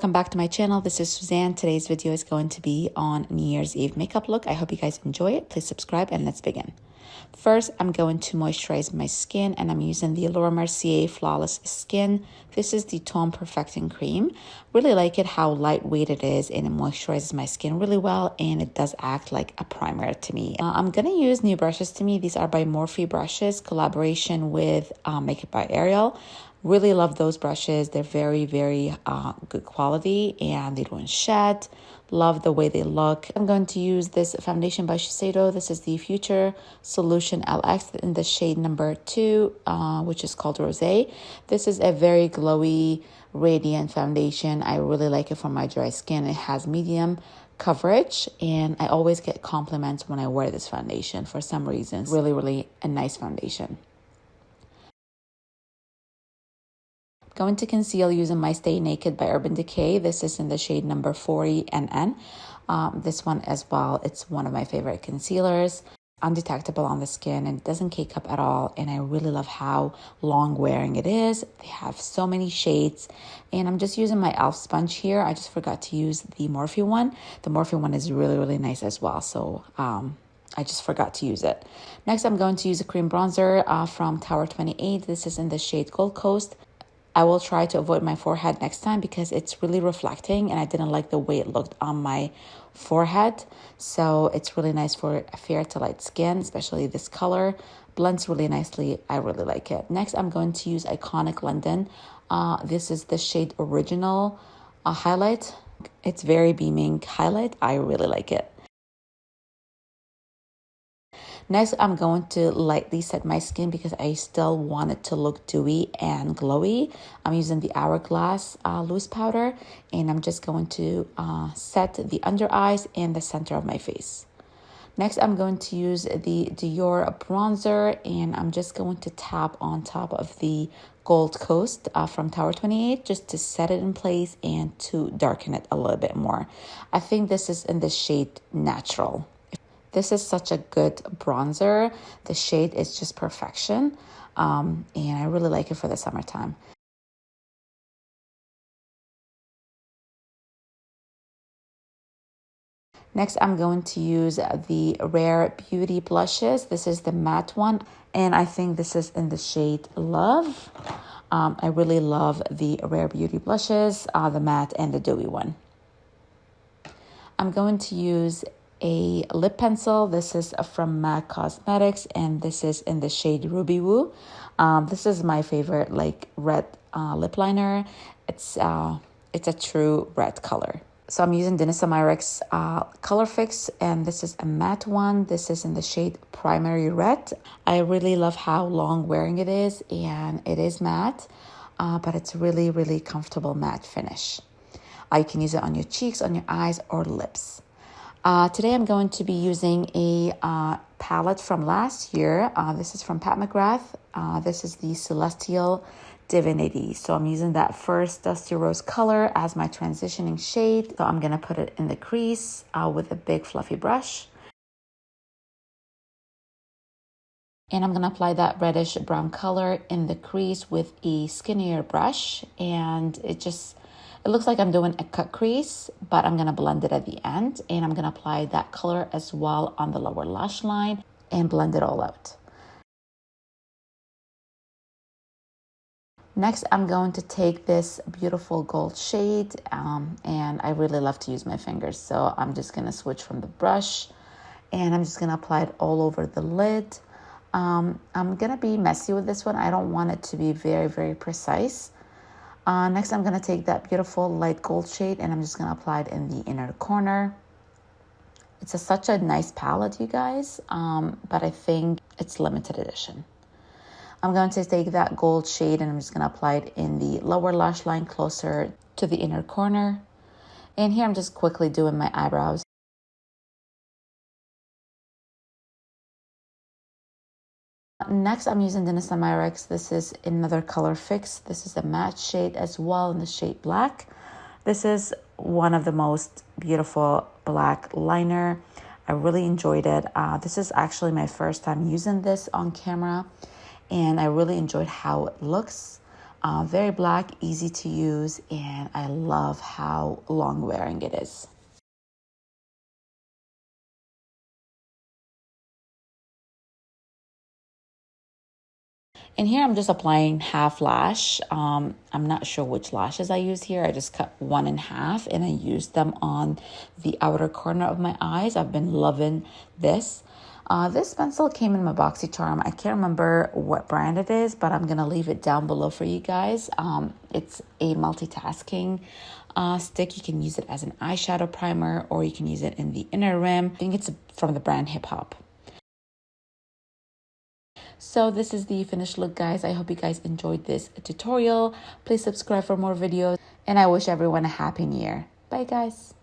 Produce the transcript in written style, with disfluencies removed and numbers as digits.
welcome back to my channel. This is Suzanne. Today's video is going to be on New Year's Eve makeup look. I hope you guys enjoy it. Please subscribe and let's begin. First, I'm going to moisturize my skin and I'm using the Mercier Flawless Skin. This is the Tone Perfecting Cream. Really like it how lightweight it is and it moisturizes my skin really well and it does act like a primer to me. I'm going to use new brushes to me. These are by Morphe brushes, collaboration with Makeup by Ariel. Really love those brushes. They're very, very good quality and they don't shed. Love the way they look. I'm going to use this foundation by Shiseido. This is the Future Solution LX in the shade number 2, which is called Rosé. This is a very glowy, radiant foundation. I really like it for my dry skin. It has medium coverage and I always get compliments when I wear this foundation for some reason. Really, really a nice foundation. Going to conceal using my Stay Naked by Urban Decay. This is in the shade number 40 NN. This one as well, it's one of my favorite concealers. Undetectable on the skin and it doesn't cake up at all. And I really love how long wearing it is. They have so many shades. And I'm just using my e.l.f. sponge here. I just forgot to use the Morphe one. The Morphe one is really, really nice as well. So I just forgot to use it. Next, I'm going to use a cream bronzer from Tower 28. This is in the shade Gold Coast. I will try to avoid my forehead next time because it's really reflecting and I didn't like the way it looked on my forehead. So it's really nice for fair to light skin, especially this color. Blends really nicely. I really like it. Next, I'm going to use Iconic London. This is the shade Original Highlight. It's very beaming highlight. I really like it. Next, I'm going to lightly set my skin because I still want it to look dewy and glowy. I'm using the Hourglass loose powder and I'm just going to set the under eyes and the center of my face. Next, I'm going to use the Dior bronzer and I'm just going to tap on top of the Gold Coast from Tower 28 just to set it in place and to darken it a little bit more. I think this is in the shade Natural. This is such a good bronzer. The shade is just perfection. And I really like it for the summertime. Next, I'm going to use the Rare Beauty blushes. This is the matte one. And I think this is in the shade Love. I really love the Rare Beauty blushes, the matte and the dewy one. I'm going to use a lip pencil. This is from MAC Cosmetics and this is in the shade Ruby Woo. This is my favorite like red lip liner. It's a true red color. So I'm using Danyssa Myricks Color Fix and this is a matte one. This is in the shade Primary Red. I really love how long wearing it is and it is matte, but it's really, really comfortable matte finish. You can use it on your cheeks, on your eyes or lips. Today I'm going to be using a palette from last year. This is from Mcgrath. This is the Celestial Divinity. So I'm using that first Dusty Rose color as my transitioning shade. So I'm going to put it in the crease with a big fluffy brush. And I'm going to apply that reddish brown color in the crease with a skinnier brush. And it looks like I'm doing a cut crease, but I'm going to blend it at the end. And I'm going to apply that color as well on the lower lash line and blend it all out. Next, I'm going to take this beautiful gold shade and I really love to use my fingers. So I'm just going to switch from the brush and I'm just going to apply it all over the lid. I'm going to be messy with this one. I don't want it to be very, very precise. Next, I'm going to take that beautiful light gold shade and I'm just going to apply it in the inner corner. It's such a nice palette, you guys, but I think it's limited edition. I'm going to take that gold shade and I'm just going to apply it in the lower lash line closer to the inner corner. And here I'm just quickly doing my eyebrows. Next, I'm using Danyssa Myricks. This is another color fix. This is a matte shade as well in the shade Black. This is one of the most beautiful black liner. I really enjoyed it. This is actually my first time using this on camera and I really enjoyed how it looks. Very black, easy to use, and I love how long wearing it is. And here I'm just applying half lash. I'm not sure which lashes I use here. I just cut one in half and I used them on the outer corner of my eyes. I've been loving this. This pencil came in my BoxyCharm. I can't remember what brand it is, but I'm going to leave it down below for you guys. It's a multitasking stick. You can use it as an eyeshadow primer or you can use it in the inner rim. I think it's from the brand Hip Hop. So this is the finished look, guys. I hope you guys enjoyed this tutorial. Please subscribe for more videos and I wish everyone a happy new year. Bye, guys.